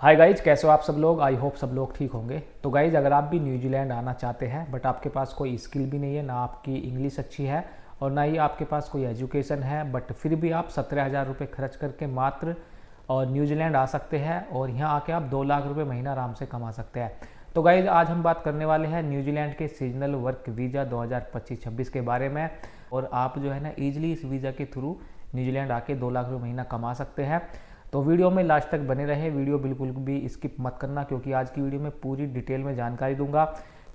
Hi guys, कैसे हो आप सब लोग। आई होप सब लोग ठीक होंगे। तो गाइज, अगर आप भी न्यूजीलैंड आना चाहते हैं बट आपके पास कोई स्किल भी नहीं है, ना आपकी इंग्लिश अच्छी है और ना ही आपके पास कोई एजुकेशन है, बट फिर भी आप 17,000 रुपये खर्च करके मात्र और न्यूजीलैंड आ सकते हैं और यहाँ आके आप 2 लाख रुपये महीना आराम से कमा सकते हैं। तो गाइज, आज हम बात करने वाले हैं न्यूजीलैंड के सीजनल वर्क वीज़ा 2025-26 के बारे में। और आप जो है ना ईजिली इस वीज़ा के थ्रू न्यूजीलैंड आके 2 लाख रुपये महीना कमा सकते हैं। तो वीडियो में लास्ट तक बने रहे, वीडियो बिल्कुल भी स्किप मत करना, क्योंकि आज की वीडियो में पूरी डिटेल में जानकारी दूंगा।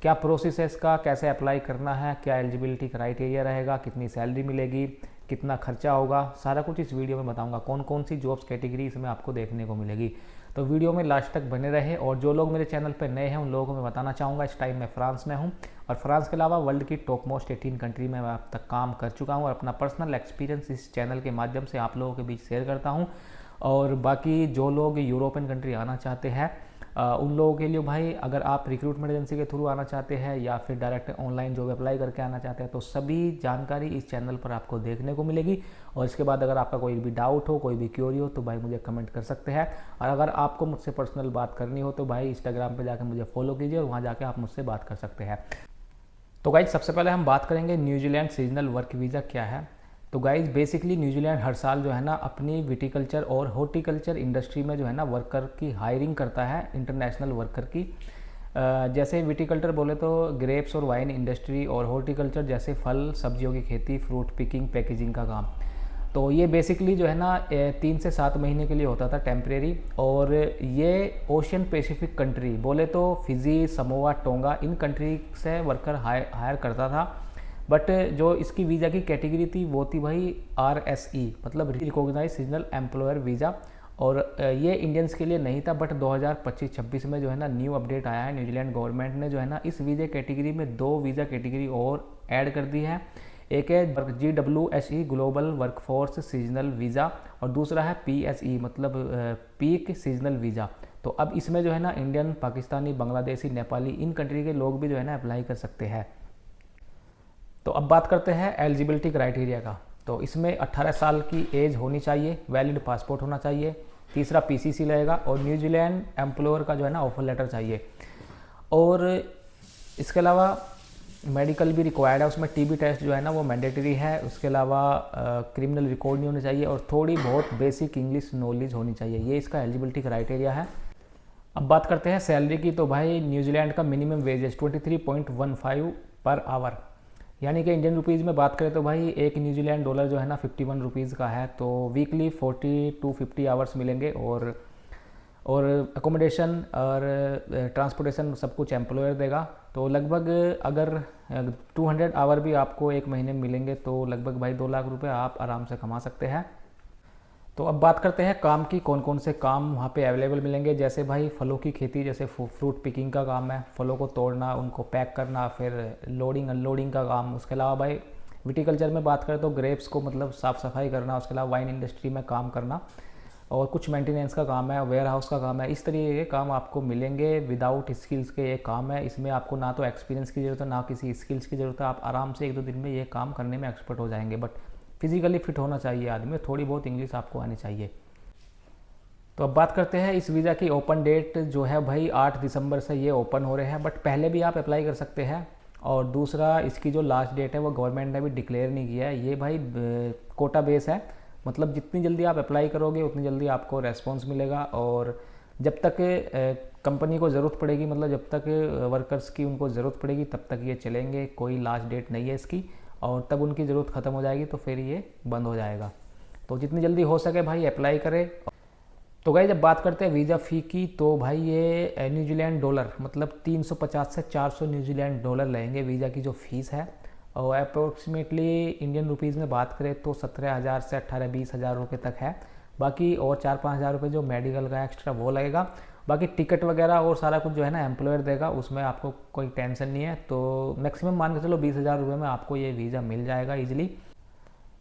क्या प्रोसेस है इसका, कैसे अप्लाई करना है, क्या एलिजिबिलिटी क्राइटेरिया रहेगा, कितनी सैलरी मिलेगी, कितना खर्चा होगा, सारा कुछ इस वीडियो में बताऊंगा। कौन कौन सी जॉब्स कैटेगरी इसमें आपको देखने को मिलेगी। तो वीडियो में लास्ट तक बने रहे। और जो लोग मेरे चैनल पर नए हैं उन लोगों को मैं बताना चाहूँगा, इस टाइम मैं फ्रांस में हूँ और फ्रांस के अलावा वर्ल्ड की टॉप मोस्ट 18 कंट्री में मैं अब तक काम कर चुका हूँ और अपना पर्सनल एक्सपीरियंस इस चैनल के माध्यम से आप लोगों के बीच शेयर करता हूँ। और बाकी जो लोग यूरोपियन कंट्री आना चाहते हैं उन लोगों के लिए भाई, अगर आप रिक्रूटमेंट एजेंसी के थ्रू आना चाहते हैं या फिर डायरेक्ट ऑनलाइन जॉब अप्लाई करके आना चाहते हैं, तो सभी जानकारी इस चैनल पर आपको देखने को मिलेगी। और इसके बाद अगर आपका कोई भी डाउट हो, कोई भी क्यूरी हो, तो भाई मुझे कमेंट कर सकते हैं। और अगर आपको मुझसे पर्सनल बात करनी हो तो भाई इंस्टाग्राम पर जाकर मुझे फॉलो कीजिए और वहाँ जाकर आप मुझसे बात कर सकते हैं। तो गाइज, सबसे पहले हम बात करेंगे न्यूजीलैंड सीजनल वर्क वीज़ा क्या है। तो गाइज, बेसिकली न्यूजीलैंड हर साल जो है ना अपनी विटिकल्चर और हॉर्टिकल्चर इंडस्ट्री में जो है ना वर्कर की हायरिंग करता है, इंटरनेशनल वर्कर की। जैसे विटिकल्चर बोले तो ग्रेप्स और वाइन इंडस्ट्री, और हॉर्टिकल्चर जैसे फल सब्जियों की खेती, फ्रूट पिकिंग, पैकेजिंग का काम। तो ये बेसिकली जो है ना 3 से 7 महीने के लिए होता था टेम्परेरी। और ये ओशियन पैसिफिक कंट्री बोले तो Fiji, Samoa, tonga, in country से वर्कर हायर करता था। बट जो इसकी वीज़ा की कैटेगरी थी वो थी भाई RSE, मतलब रिकॉग्नाइज सीजनल एम्प्लॉयर वीज़ा। और ये इंडियंस के लिए नहीं था, बट 2025-26 में जो है ना न्यू अपडेट आया है। न्यूजीलैंड गवर्नमेंट ने जो है ना इस वीज़ा कैटेगरी में 2 वीज़ा कैटेगरी और ऐड कर दी है। एक है GWSE global workforce seasonal visa और दूसरा है PSE मतलब पीक सीजनल वीज़ा। तो अब इसमें जो है ना Indian, Pakistani, Bangladeshi, Nepali, in country के लोग भी जो है ना अप्लाई कर सकते हैं। तो अब बात करते हैं एलिजिबिलिटी क्राइटेरिया का। तो इसमें 18 साल की एज होनी चाहिए, वैलिड पासपोर्ट होना चाहिए, तीसरा PCC लगेगा और न्यूजीलैंड एम्प्लॉयर का जो है ना ऑफर लेटर चाहिए। और इसके अलावा मेडिकल भी रिक्वायर्ड है, उसमें TB टेस्ट जो है ना वो मैंडेटरी है। उसके अलावा क्रिमिनल रिकॉर्ड नहीं होना चाहिए और थोड़ी बहुत बेसिक इंग्लिश नॉलेज होनी चाहिए। ये इसका एलिजिबिलिटी क्राइटेरिया है। अब बात करते हैं सैलरी की। तो भाई न्यूजीलैंड का मिनिमम वेजेस 23.15 पर आवर, यानी कि इंडियन रुपीज़ में बात करें तो भाई एक न्यूजीलैंड डॉलर जो है ना 51 रुपीज़ का है। तो वीकली 40 to 50 आवर्स मिलेंगे और अकोमोडेशन और ट्रांसपोर्टेशन सब कुछ एम्प्लॉयर देगा। तो लगभग अगर 200 आवर भी आपको एक महीने में मिलेंगे तो लगभग भाई 2 लाख रुपए आप आराम से कमा सकते हैं। तो अब बात करते हैं काम की, कौन कौन से काम वहाँ पे अवेलेबल मिलेंगे। जैसे भाई फलों की खेती, जैसे फ्रूट पिकिंग का काम है, फलों को तोड़ना, उनको पैक करना, फिर लोडिंग अनलोडिंग का काम। उसके अलावा भाई विटिकल्चर में बात करें तो ग्रेप्स को मतलब साफ़ सफाई करना। उसके अलावा वाइन इंडस्ट्री में काम करना और कुछ मेंटेनेंस का काम है, वेयर हाउस का काम है। इस तरीके के काम आपको मिलेंगे। विदाउट स्किल्स के ये काम है, इसमें आपको ना तो एक्सपीरियंस की ज़रूरत है ना किसी स्किल्स की ज़रूरत है। आप आराम से 1-2 दिन में ये काम करने में एक्सपर्ट हो जाएंगे। बट फिजिकली फिट होना चाहिए आदमी, थोड़ी बहुत इंग्लिश आपको आनी चाहिए। तो अब बात करते हैं इस वीज़ा की ओपन डेट जो है भाई 8 दिसंबर से ये ओपन हो रहे हैं, बट पहले भी आप अप्लाई कर सकते हैं। और दूसरा, इसकी जो लास्ट डेट है वो गवर्नमेंट ने भी डिक्लेयर नहीं किया है। ये भाई कोटा बेस है, मतलब जितनी जल्दी आप अप्लाई करोगे उतनी जल्दी आपको रेस्पॉन्स मिलेगा। और जब तक कंपनी को ज़रूरत पड़ेगी, मतलब जब तक वर्कर्स की उनको ज़रूरत पड़ेगी तब तक ये चलेंगे। कोई लास्ट डेट नहीं है इसकी, और तब उनकी ज़रूरत ख़त्म हो जाएगी तो फिर ये बंद हो जाएगा। तो जितनी जल्दी हो सके भाई अप्लाई करें। तो गाइस, जब बात करते हैं वीज़ा फ़ी की, तो भाई ये न्यूजीलैंड डॉलर मतलब 350 से 400 न्यूजीलैंड डॉलर लगेंगे वीज़ा की जो फ़ीस है। और अप्रोक्सीमेटली इंडियन रुपीज़ में बात करें तो 17,000 से 18-20 हज़ार रुपये तक है। बाकी और 4-5 हज़ार रुपये जो मेडिकल का एक्स्ट्रा वो लगेगा। बाकी टिकट वगैरह और सारा कुछ जो है ना एम्प्लॉयर देगा, उसमें आपको कोई टेंशन नहीं है। तो मैक्सिमम मान के चलो 20,000 रुपये में आपको ये वीज़ा मिल जाएगा ईजिली।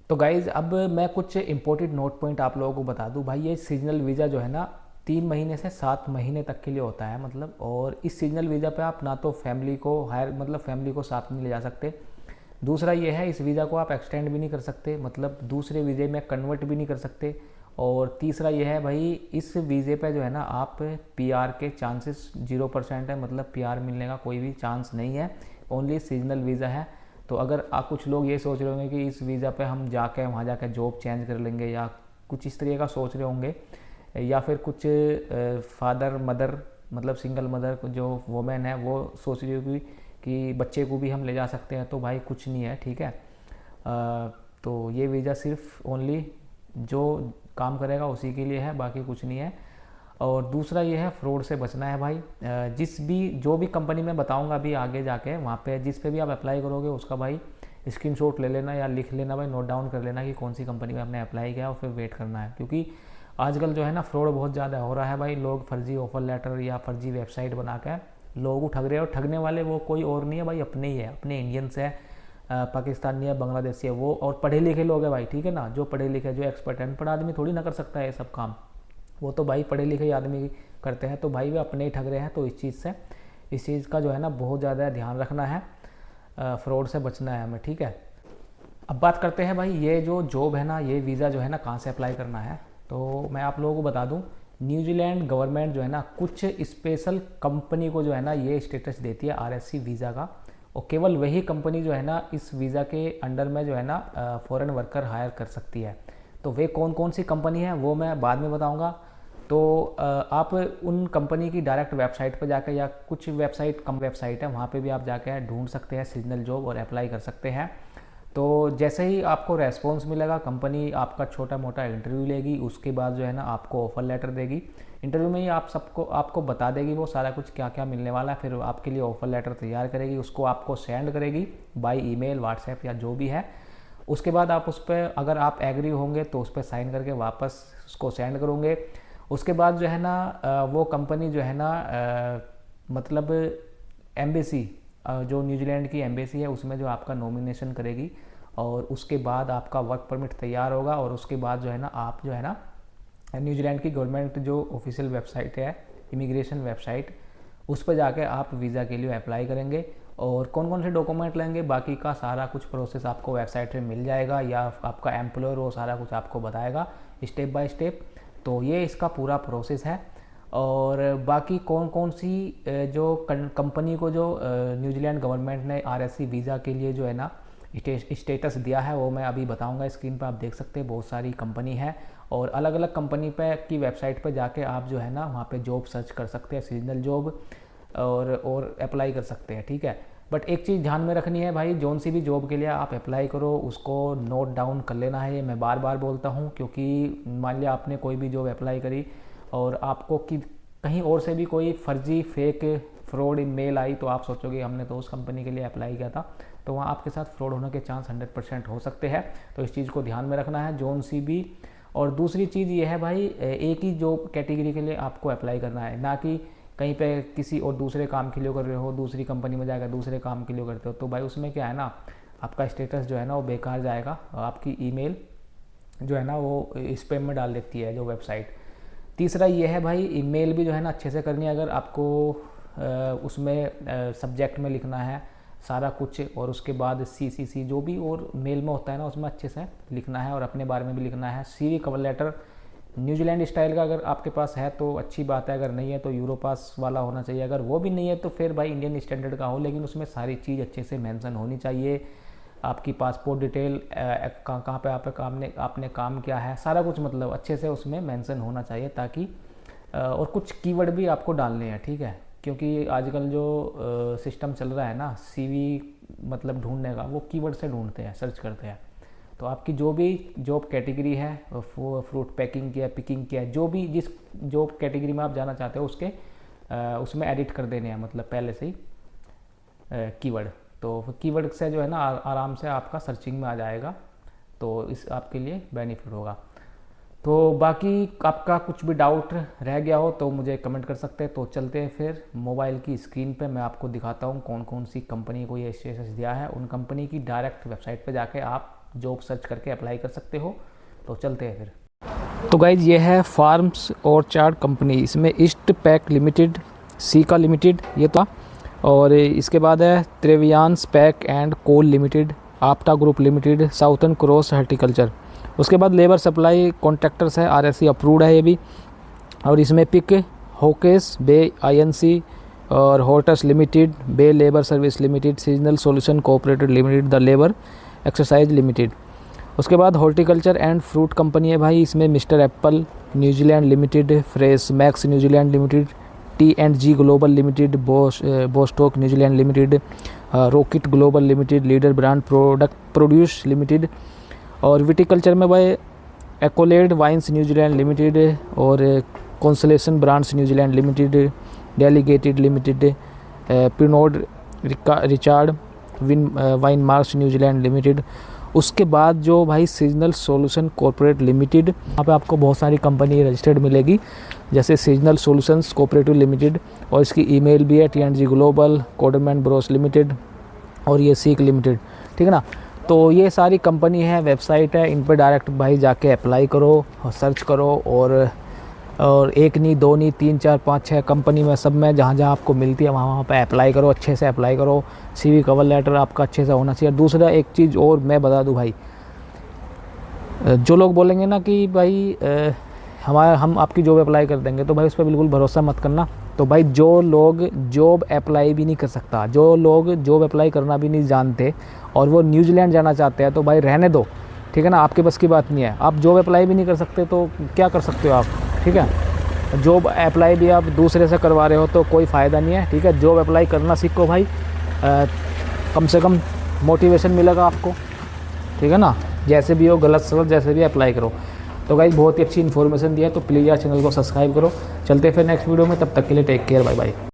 तो गाइज़, अब मैं कुछ इंपॉर्टेंट नोट पॉइंट आप लोगों को बता दूं। भाई ये सीजनल वीज़ा जो है ना 3 महीने से 7 महीने तक के लिए होता है, मतलब। और इस सीजनल वीज़ा पे आप ना तो फैमिली को हायर मतलब फैमिली को साथ नहीं ले जा सकते। दूसरा ये है, इस वीज़ा को आप एक्सटेंड भी नहीं कर सकते, मतलब दूसरे वीज़े में कन्वर्ट भी नहीं कर सकते। और तीसरा ये है भाई, इस वीज़े पे जो है ना आप पीआर के चांसेस 0% है, मतलब पीआर मिलने का कोई भी चांस नहीं है, ओनली सीजनल वीज़ा है। तो अगर आप कुछ लोग ये सोच रहे होंगे कि इस वीज़ा पे हम जाके वहाँ जाके जॉब चेंज कर लेंगे या कुछ इस तरीके का सोच रहे होंगे, या फिर कुछ फादर मदर मतलब सिंगल मदर जो वोमेन है वो सोच रही होगी कि बच्चे को भी हम ले जा सकते हैं, तो भाई कुछ नहीं है, ठीक है। तो ये वीज़ा सिर्फ ओनली जो काम करेगा उसी के लिए है, बाकी कुछ नहीं है। और दूसरा ये है, फ्रॉड से बचना है भाई। जो भी कंपनी में बताऊंगा अभी आगे जाके, वहाँ पे जिस पे भी आप अप्लाई करोगे उसका भाई स्क्रीनशॉट ले लेना या लिख लेना भाई, नोट डाउन कर लेना कि कौन सी कंपनी में आपने अप्लाई किया और फिर वेट करना है, क्योंकि आजकल जो है ना फ्रॉड बहुत ज़्यादा हो रहा है भाई। लोग फर्जी ऑफर लेटर या फर्जी वेबसाइट बना के लोगों को ठग रहे हैं, और ठगने वाले वो कोई और नहीं है भाई, अपने ही है, अपने इंडियंस है, पाकिस्तानी है, बांग्लादेशी है वो, और पढ़े लिखे लोग हैं भाई, ठीक है ना, जो पढ़े लिखे जो एक्सपर्ट है। अनपढ़ आदमी थोड़ी ना कर सकता है ये सब काम, वो तो भाई पढ़े लिखे आदमी करते हैं, तो भाई वे अपने ही ठग रहे हैं। तो इस चीज़ का जो है ना बहुत ज़्यादा ध्यान रखना है, फ्रॉड से बचना है हमें, ठीक है। अब बात करते हैं भाई, ये जो जॉब है ना, ये वीज़ा जो है ना कहाँ से अप्लाई करना है। तो मैं आप लोगों को बता दूं, न्यूजीलैंड गवर्नमेंट जो है ना कुछ स्पेशल कंपनी को जो है ना ये स्टेटस देती है आरएससी वीज़ा का, और केवल वही कंपनी जो है ना इस वीज़ा के अंडर में जो है ना फॉरेन वर्कर हायर कर सकती है। तो वे कौन कौन सी कंपनी है वो मैं बाद में बताऊंगा। तो आप उन कंपनी की डायरेक्ट वेबसाइट पर जाकर, या कुछ वेबसाइट है वहाँ पे भी आप जाकर ढूंढ सकते हैं सीजनल जॉब और अप्लाई कर सकते हैं। तो जैसे ही आपको रेस्पॉन्स मिलेगा, कंपनी आपका छोटा मोटा इंटरव्यू लेगी, उसके बाद जो है ना आपको ऑफर लेटर देगी। इंटरव्यू में ही आपको बता देगी वो सारा कुछ क्या क्या मिलने वाला है, फिर आपके लिए ऑफर लेटर तैयार करेगी, उसको आपको सेंड करेगी बाय ईमेल, व्हाट्सएप या जो भी है। उसके बाद आप उस पर अगर आप एग्री होंगे तो उस पर साइन करके वापस उसको सेंड करोगे। उसके बाद जो है ना वो कंपनी जो है ना मतलब एम्बेसी, जो न्यूजीलैंड की एम्बेसी है उसमें जो आपका नॉमिनेशन करेगी, और उसके बाद आपका वर्क परमिट तैयार होगा, और उसके बाद जो है ना आप जो है ना न्यूजीलैंड की गवर्नमेंट जो ऑफिशियल वेबसाइट है, इमिग्रेशन वेबसाइट, उस पर जाके आप वीज़ा के लिए अप्लाई करेंगे। और कौन कौन से डॉक्यूमेंट लेंगे बाकी का सारा कुछ प्रोसेस आपको वेबसाइट पे मिल जाएगा, या आपका एम्प्लॉयर वो सारा कुछ आपको बताएगा स्टेप बाय स्टेप। तो ये इसका पूरा प्रोसेस है। और बाकी कौन कौन सी जो कंपनी को जो न्यूजीलैंड गवर्नमेंट ने आरएससी वीज़ा के लिए जो है ना स्टेटस दिया है वो मैं अभी बताऊंगा। स्क्रीन पर आप देख सकते हैं बहुत सारी कंपनी है, और अलग अलग कंपनी पे की वेबसाइट पर जाके आप जो है ना वहाँ पे जॉब सर्च कर सकते हैं, सीजनल जॉब, और अप्लाई कर सकते हैं, ठीक है। बट एक चीज़ ध्यान में रखनी है भाई, जौन सी भी जॉब के लिए आप अप्लाई करो उसको नोट डाउन कर लेना है, ये मैं बार बार बोलता हूँ, क्योंकि मान लिया आपने कोई भी जॉब अप्लाई करी और आपको कहीं और से भी कोई फर्जी फेक फ्रॉड मेल आई, तो आप सोचोगे हमने तो उस कंपनी के लिए अप्लाई किया था, तो वहाँ आपके साथ फ्रॉड होने के चांस 100% हो सकते हैं। तो इस चीज़ को ध्यान में रखना है जौन सी भी। और दूसरी चीज़ ये है भाई, एक ही जॉब कैटेगरी के लिए आपको अप्लाई करना है, ना कि कहीं पे किसी और दूसरे काम के लिए कर रहे हो, दूसरी कंपनी में जाकर दूसरे काम के लिए करते हो, तो भाई उसमें क्या है ना आपका स्टेटस जो है ना वो बेकार जाएगा, आपकी ईमेल जो है ना वो स्पैम में डाल देती है जो वेबसाइट। तीसरा ये है भाई, ईमेल भी जो है ना अच्छे से करनी है। अगर आपको उसमें सब्जेक्ट में लिखना है सारा कुछ, और उसके बाद CCC जो भी और मेल में होता है ना उसमें अच्छे से लिखना है, और अपने बारे में भी लिखना है। CV cover letter New Zealand style का अगर आपके पास है तो अच्छी बात है, अगर नहीं है तो यूरोपास वाला होना चाहिए। अगर वो भी नहीं है तो फिर भाई इंडियन स्टैंडर्ड का हो, लेकिन उसमें सारी चीज़ अच्छे से मेंशन होनी चाहिए। आपकी पासपोर्ट डिटेल, कहाँ पे आपने काम किया है, सारा कुछ मतलब अच्छे से उसमें मेंशन होना चाहिए, ताकि और कुछ कीवर्ड भी आपको डालने हैं, ठीक है। क्योंकि आजकल जो सिस्टम चल रहा है ना CV मतलब ढूंढने का, वो कीवर्ड से ढूंढते हैं, सर्च करते हैं। तो आपकी जो भी जॉब कैटेगरी है, फ्रूट पैकिंग किया, पिकिंग किया, जो भी जिस जॉब कैटेगरी में आप जाना चाहते हो उसमें एडिट कर देने हैं, मतलब पहले से ही कीवर्ड। तो कीवर्ड से जो है ना आराम से आपका सर्चिंग में आ जाएगा, तो इस आपके लिए बेनिफिट होगा। तो बाकी आपका कुछ भी डाउट रह गया हो तो मुझे कमेंट कर सकते हैं। तो चलते हैं फिर मोबाइल की स्क्रीन पे, मैं आपको दिखाता हूँ कौन कौन सी कंपनी को ये स्टेटस दिया है। उन कंपनी की डायरेक्ट वेबसाइट पे जाके आप जॉब सर्च करके अप्लाई कर सकते हो। तो चलते हैं फिर। तो गाइज ये है फार्म्स ऑर्चार्ड कंपनी, इसमें east pack limited, Seeka limited ये तो, और इसके बाद है Trevelyan's pack and cool limited, Apata group limited, southern cross horticulture, उसके बाद लेबर सप्लाई कॉन्ट्रैक्टर्स है, RSC अप्रूव्ड है ये भी। और इसमें पिक, होकेस, बे INC और होटस limited, bay labour service limited, seasonal solution cooperative limited, the labour exercise limited. उसके बाद हॉर्टिकल्चर एंड फ्रूट कंपनी है भाई, इसमें mister apple New Zealand limited, fresh max New Zealand limited, T&G global limited, Bostock New Zealand limited, rocket global limited, leader brand product produce limited. और viticulture में भाई Accolade wines New Zealand limited और constellation brands New Zealand limited, delegated limited, Pernod Richard wine marks New Zealand limited. उसके बाद जो भाई seasonal solution corporate limited, यहाँ पे आपको बहुत सारी कंपनी रजिस्टर्ड मिलेगी, जैसे सीजनल सॉल्यूशंस कोऑपरेटिव लिमिटेड, और इसकी ईमेल भी है T&G ग्लोबल, कोडमैन ब्रोस लिमिटेड और ये सीक लिमिटेड, ठीक है ना। तो ये सारी कंपनी है, वेबसाइट है, इन पर डायरेक्ट भाई जाके अप्लाई करो और सर्च करो। और एक नहीं, दो नहीं, 3 4 5 6 कंपनी में, सब में जहाँ जहाँ आपको मिलती है वहाँ पे अप्लाई करो, अच्छे से अप्लाई करो। CV कवर लेटर आपका अच्छे से होना चाहिए। दूसरा एक चीज़ और मैं बता दूँ भाई, जो लोग बोलेंगे ना कि भाई हम आपकी जॉब अप्लाई कर देंगे, तो भाई उस पर बिल्कुल भरोसा मत करना। तो भाई जो लोग जॉब अप्लाई भी नहीं कर सकता, जो लोग जॉब अप्लाई करना भी नहीं जानते और वो न्यूजीलैंड जाना चाहते हैं, तो भाई रहने दो, ठीक है ना। आपके बस की बात नहीं है, आप जॉब अप्लाई भी नहीं कर सकते तो क्या कर सकते हो आप, ठीक है। जॉब अप्लाई भी आप दूसरे से करवा रहे हो तो कोई फ़ायदा नहीं है, ठीक है। जॉब अप्लाई करना सीखो भाई, कम से कम मोटिवेशन मिलेगा आपको, ठीक है ना। जैसे भी हो, गलत सलत जैसे भी अप्लाई करो। तो गाइस बहुत ही अच्छी इन्फॉर्मेशन दिया है, तो प्लीज़ यार चैनल को सब्सक्राइब करो। चलते फिर नेक्स्ट वीडियो में, तब तक के लिए टेक केयर, बाय बाय।